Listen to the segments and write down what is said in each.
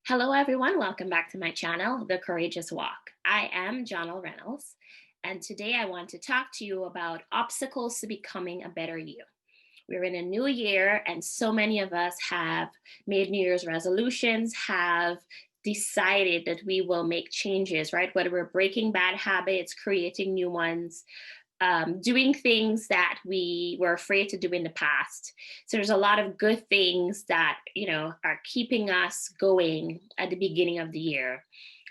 Hello, everyone. Welcome back to my channel, The Courageous Walk. I am Jonal Reynolds, and today I want to talk to you about obstacles to becoming a better you. We're in a new year, and so many of us have made New Year's resolutions, have decided that we will make changes, right? Whether we're breaking bad habits, creating new ones, doing things that we were afraid to do in the past. So there's a lot of good things that, are keeping us going at the beginning of the year.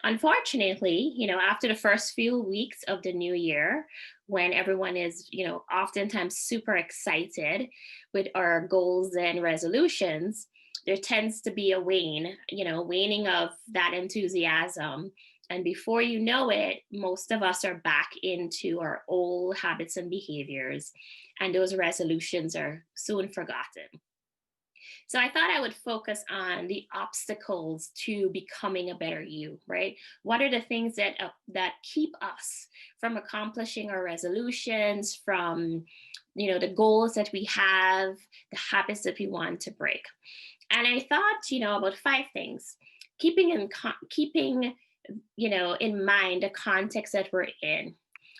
Unfortunately, after the first few weeks of the new year, when everyone is, oftentimes super excited with our goals and resolutions, there tends to be a waning of that enthusiasm, and before you know it, most of us are back into our old habits and behaviors, and those resolutions are soon forgotten. So I thought I would focus on the obstacles to becoming a better you, right? What are the things that keep us from accomplishing our resolutions, from the goals that we have, the habits that we want to break? And I thought, about five things. Keeping in mind the context that we're in.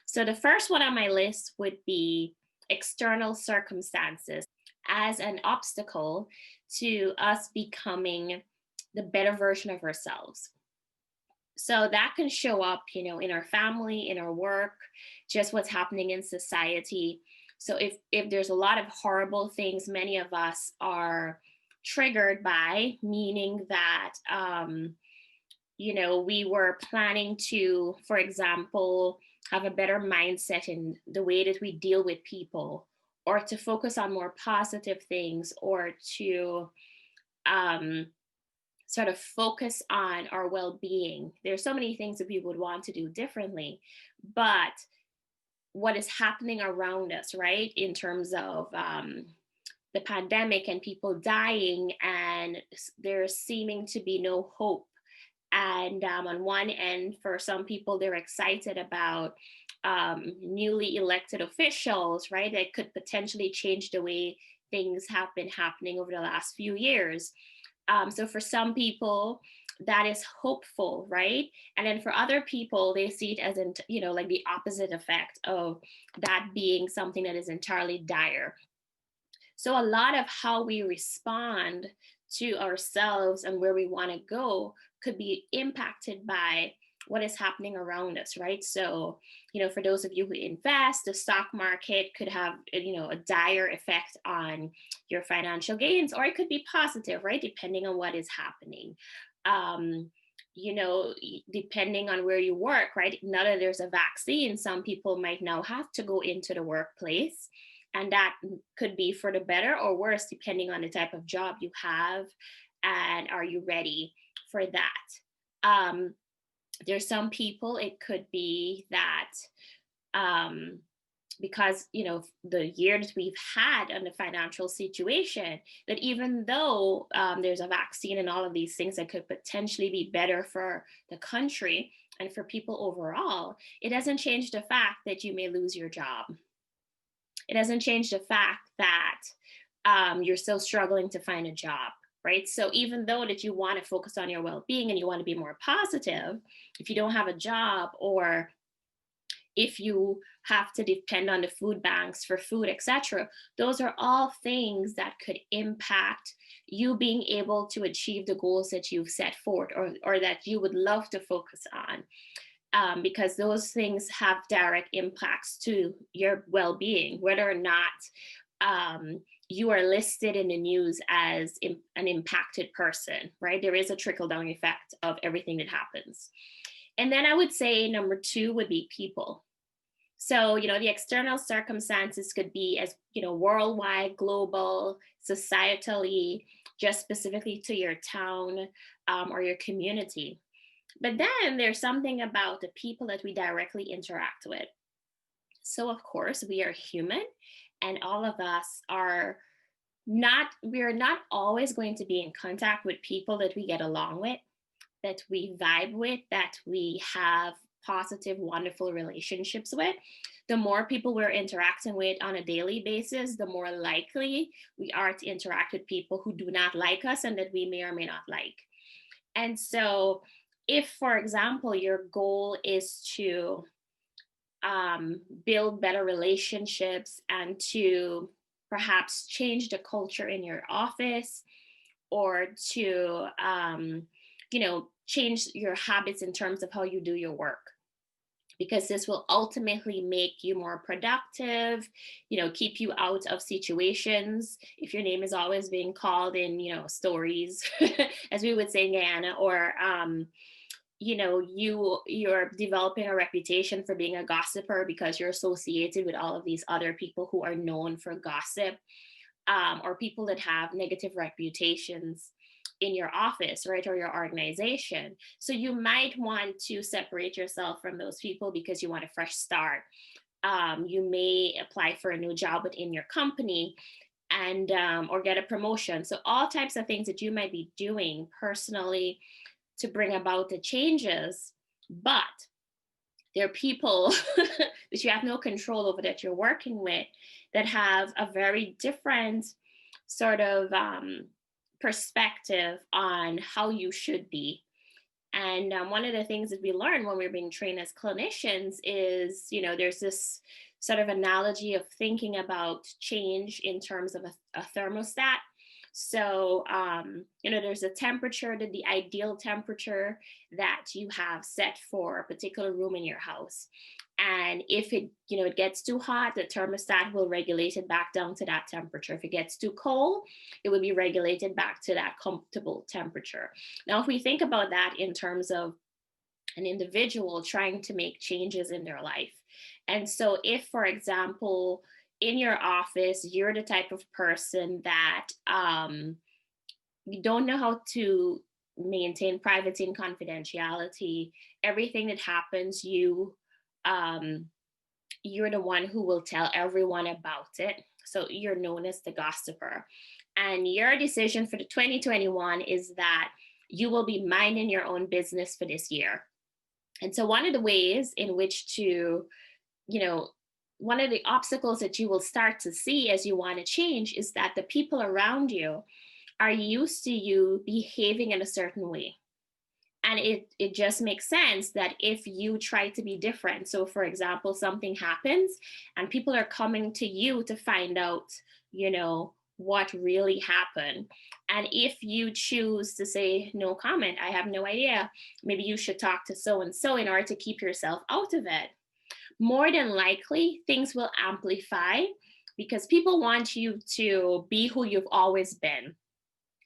So the first one on my list would be external circumstances as an obstacle to us becoming the better version of ourselves. So that can show up, in our family, in our work, just what's happening in society. So if there's a lot of horrible things many of us are triggered by, meaning that we were planning to, for example, have a better mindset in the way that we deal with people, or to focus on more positive things, or to um, sort of focus on our well being. There's so many things that we would want to do differently, but what is happening around us, right, in terms of the pandemic and people dying, and there's seeming to be no hope. And on one end, for some people, they're excited about newly elected officials, right? That could potentially change the way things have been happening over the last few years. So for some people, that is hopeful, right? And then for other people, they see it as, like the opposite effect of that being something that is entirely dire. So a lot of how we respond to ourselves and where we want to go could be impacted by what is happening around us, right? So, for those of you who invest, the stock market could have, a dire effect on your financial gains, or it could be positive, right? Depending on what is happening. Um, Depending on where you work, right? Now that there's a vaccine, some people might now have to go into the workplace, and that could be for the better or worse, depending on the type of job you have, and are you ready for that. Um, there's some people, it could be that um, because the year that we've had on the financial situation, that even though there's a vaccine and all of these things that could potentially be better for the country and for people overall, it doesn't change the fact that you may lose your job. It doesn't change the fact that you're still struggling to find a job, right? So even though that you want to focus on your well-being and you want to be more positive, if you don't have a job, or if you have to depend on the food banks for food, etc., those are all things that could impact you being able to achieve the goals that you've set forth, or that you would love to focus on, because those things have direct impacts to your well-being, whether or not you are listed in the news as an impacted person, right? There is a trickle down effect of everything that happens. And then I would say number two would be people. So, the external circumstances could be as, worldwide, global, societally, just specifically to your town, or your community. But then there's something about the people that we directly interact with. So, of course, we are human, and all of us are we're not always going to be in contact with people that we get along with, that we vibe with, that we have positive, wonderful relationships with. The more people we're interacting with on a daily basis, the more likely we are to interact with people who do not like us and that we may or may not like. And so, if, for example, your goal is to build better relationships and to perhaps change the culture in your office, or to change your habits in terms of how you do your work, because this will ultimately make you more productive, keep you out of situations. If your name is always being called in, stories, as we would say in Guyana, or you're developing a reputation for being a gossiper because you're associated with all of these other people who are known for gossip, or people that have negative reputations in your office, right, or your organization. So you might want to separate yourself from those people because you want a fresh start. You may apply for a new job within your company, and or get a promotion. So all types of things that you might be doing personally to bring about the changes, but there are people that you have no control over, that you're working with, that have a very different sort of perspective on how you should be. And one of the things that we learn when we're being trained as clinicians is, there's this sort of analogy of thinking about change in terms of a thermostat. So, there's a temperature, the ideal temperature that you have set for a particular room in your house. And if it gets too hot, the thermostat will regulate it back down to that temperature. If it gets too cold, it will be regulated back to that comfortable temperature. Now, if we think about that in terms of an individual trying to make changes in their life. And so, if, for example, in your office, you're the type of person that you don't know how to maintain privacy and confidentiality, everything that happens, um, you're the one who will tell everyone about it. So you're known as the gossiper. And your decision for the 2021 is that you will be minding your own business for this year. And so one of the ways in which to, you know, one of the obstacles that you will start to see as you want to change is that the people around you are used to you behaving in a certain way. And it just makes sense that if you try to be different, so for example, something happens and people are coming to you to find out, what really happened. And if you choose to say, no comment, I have no idea, maybe you should talk to so and so in order to keep yourself out of it, more than likely things will amplify, because people want you to be who you've always been.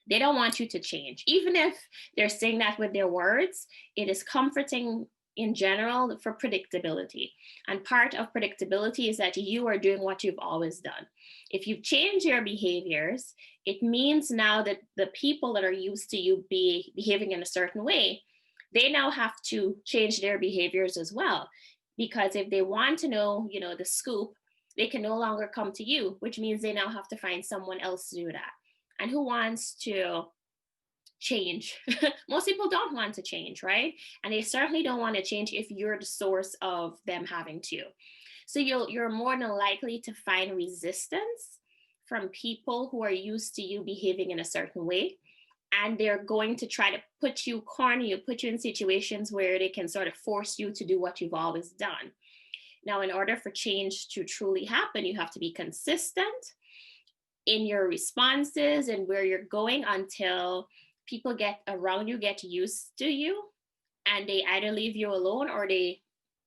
They don't want you to change. Even if they're saying that with their words, it is comforting in general for predictability. And part of predictability is that you are doing what you've always done. If you change your behaviors, it means now that the people that are used to you behaving in a certain way, they now have to change their behaviors as well. Because if they want to know, the scoop, they can no longer come to you, which means they now have to find someone else to do that. And who wants to change? Most people don't want to change, right? And they certainly don't want to change if you're the source of them having to. So you're more than likely to find resistance from people who are used to you behaving in a certain way. And they're going to try to corner you, put you in situations where they can sort of force you to do what you've always done. Now, in order for change to truly happen, you have to be consistent in your responses and where you're going until people around you get used to you, and they either leave you alone or they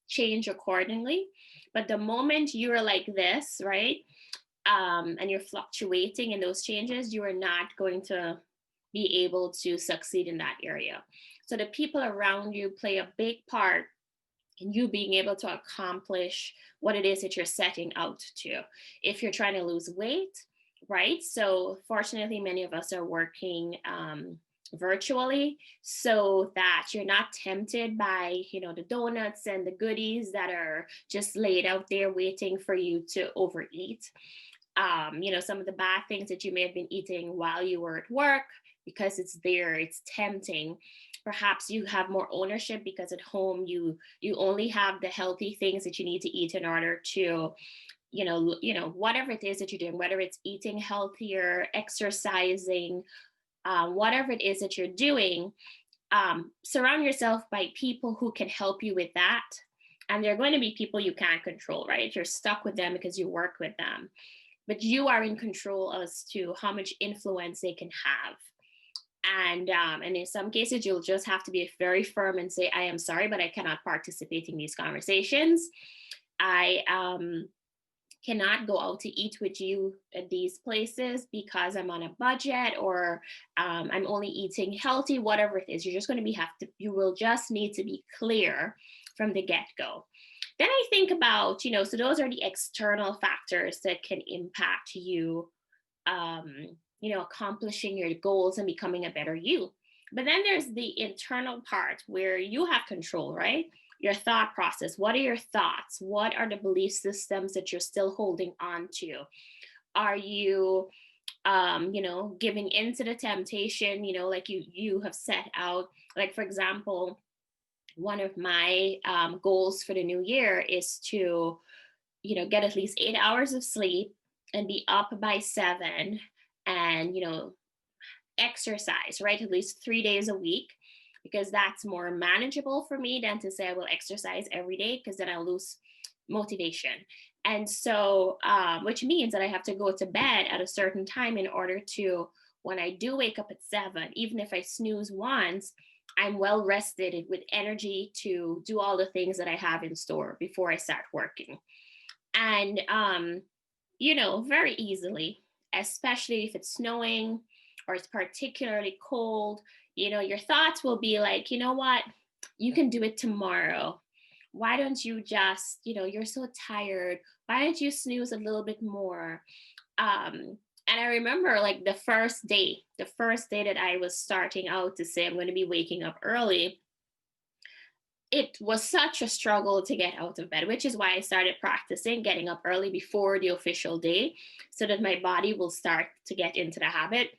change accordingly. But the moment you're like this, right, and you're fluctuating in those changes, you are not going to be able to succeed in that area. So the people around you play a big part in you being able to accomplish what it is that you're setting out to. If you're trying to lose weight, right? So fortunately, many of us are working virtually, so that you're not tempted by, the donuts and the goodies that are just laid out there waiting for you to overeat. Some of the bad things that you may have been eating while you were at work, because it's there, it's tempting. Perhaps you have more ownership because at home you only have the healthy things that you need to eat in order to whatever it is that you're doing, whether it's eating healthier, exercising, whatever it is that you're doing, surround yourself by people who can help you with that. And they're going to be people you can't control, right? You're stuck with them because you work with them, but you are in control as to how much influence they can have. And in some cases, you'll just have to be very firm and say, I am sorry, but I cannot participate in these conversations. I cannot go out to eat with you at these places because I'm on a budget, or I'm only eating healthy, whatever it is. You're just going to you will just need to be clear from the get go. Then I think about, so those are the external factors that can impact you, accomplishing your goals and becoming a better you. But then there's the internal part where you have control, right? Your thought process. What are your thoughts? What are the belief systems that you're still holding on to? Are you giving into the temptation, like you have set out? Like, for example, one of my goals for the new year is to, get at least 8 hours of sleep and be up by 7, and, exercise, right? At least 3 days a week, because that's more manageable for me than to say I will exercise every day, because then I'll lose motivation. And so, which means that I have to go to bed at a certain time in order to, when I do wake up at 7, even if I snooze once, I'm well rested with energy to do all the things that I have in store before I start working. And, very easily, especially if it's snowing or it's particularly cold, your thoughts will be like, you know what, you can do it tomorrow. Why don't you just, you're so tired. Why don't you snooze a little bit more? And I remember, like, the first day that I was starting out to say I'm going to be waking up early, it was such a struggle to get out of bed, which is why I started practicing getting up early before the official day so that my body will start to get into the habit.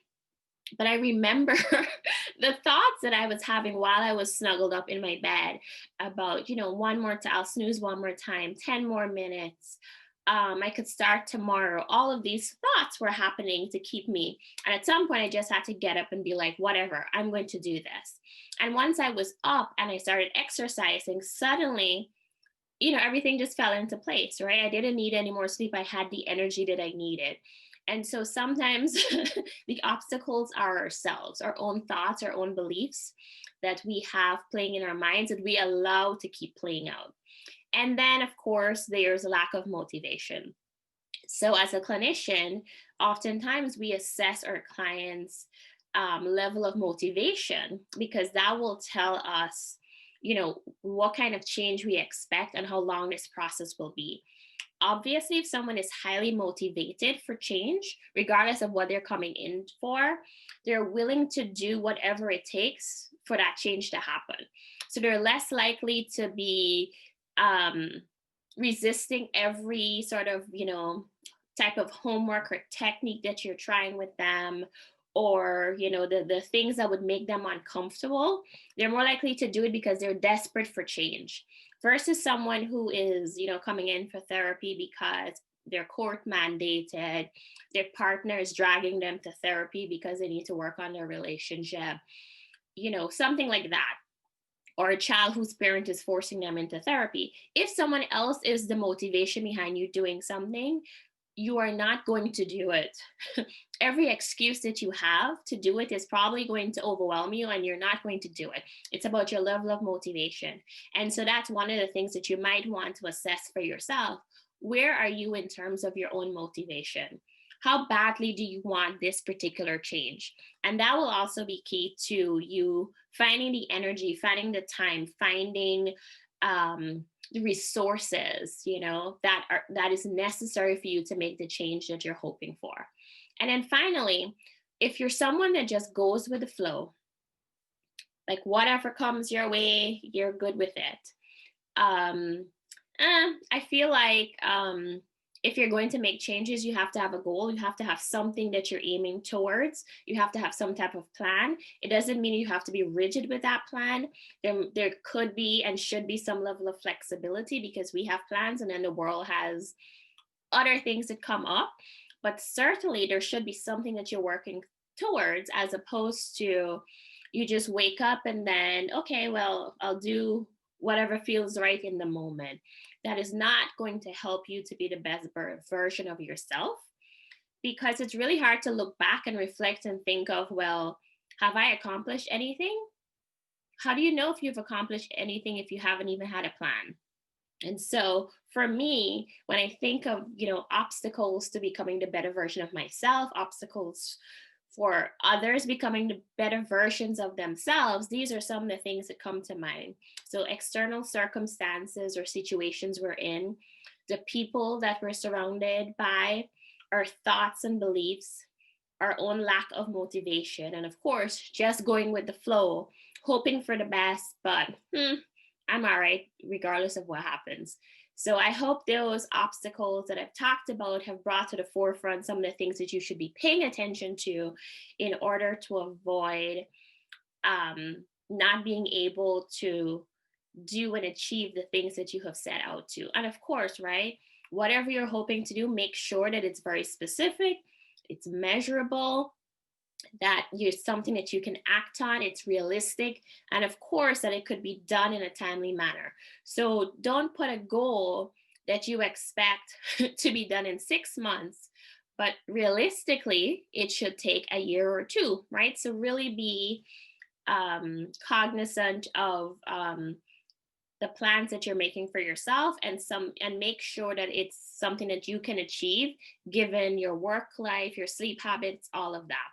But I remember the thoughts that I was having while I was snuggled up in my bed about, I'll snooze one more time, 10 more minutes. I could start tomorrow. All of these thoughts were happening to keep me. And at some point, I just had to get up and be like, whatever, I'm going to do this. And once I was up and I started exercising, suddenly, everything just fell into place, right? I didn't need any more sleep. I had the energy that I needed. And so sometimes the obstacles are ourselves, our own thoughts, our own beliefs that we have playing in our minds that we allow to keep playing out. And then, of course, there's a lack of motivation. So, as a clinician, oftentimes we assess our clients' level of motivation, because that will tell us, what kind of change we expect and how long this process will be. Obviously, if someone is highly motivated for change, regardless of what they're coming in for, they're willing to do whatever it takes for that change to happen. So they're less likely to be resisting every sort of, type of homework or technique that you're trying with them, or, the things that would make them uncomfortable. They're more likely to do it because they're desperate for change, versus someone who is, coming in for therapy because they're court mandated, their partner is dragging them to therapy because they need to work on their relationship, something like that, or a child whose parent is forcing them into therapy. If someone else is the motivation behind you doing something, you are not going to do it. Every excuse that you have to do it is probably going to overwhelm you, and you're not going to do it. It's about your level of motivation. And so that's one of the things that you might want to assess for yourself. Where are you in terms of your own motivation? How badly do you want this particular change? And that will also be key to you finding the energy, finding the time, finding the resources, that is necessary for you to make the change that you're hoping for. And then finally, if you're someone that just goes with the flow, like whatever comes your way, you're good with it. I feel like if you're going to make changes, you have to have a goal. You have to have something that you're aiming towards. You have to have some type of plan. It doesn't mean you have to be rigid with that plan. There could be and should be some level of flexibility, because we have plans and then the world has other things that come up. But certainly there should be something that you're working towards, as opposed to you just wake up and then, okay, well, I'll do whatever feels right in the moment. That is not going to help you to be the best version of yourself, because it's really hard to look back and reflect and think of, well, have I accomplished anything? How do you know if you've accomplished anything if you haven't even had a plan? And so for me, when I think of, obstacles to becoming the better version of myself, obstacles for others becoming the better versions of themselves, these are some of the things that come to mind. So external circumstances or situations we're in, the people that we're surrounded by, our thoughts and beliefs, our own lack of motivation, and of course, just going with the flow, hoping for the best, but I'm all right, regardless of what happens. So I hope those obstacles that I've talked about have brought to the forefront some of the things that you should be paying attention to in order to avoid not being able to do and achieve the things that you have set out to. And of course, right, whatever you're hoping to do, make sure that it's very specific, it's measurable, that you're something that you can act on, it's realistic, and of course that it could be done in a timely manner. So don't put a goal that you expect to be done in 6 months, but realistically it should take a year or two, right? So really be cognizant of the plans that you're making for yourself, and make sure that it's something that you can achieve given your work life, your sleep habits, all of that.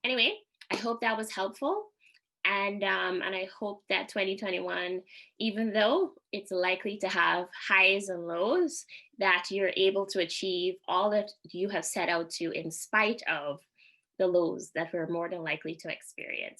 Anyway, I hope that was helpful. And I hope that 2021, even though it's likely to have highs and lows, that you're able to achieve all that you have set out to, in spite of the lows that we're more than likely to experience.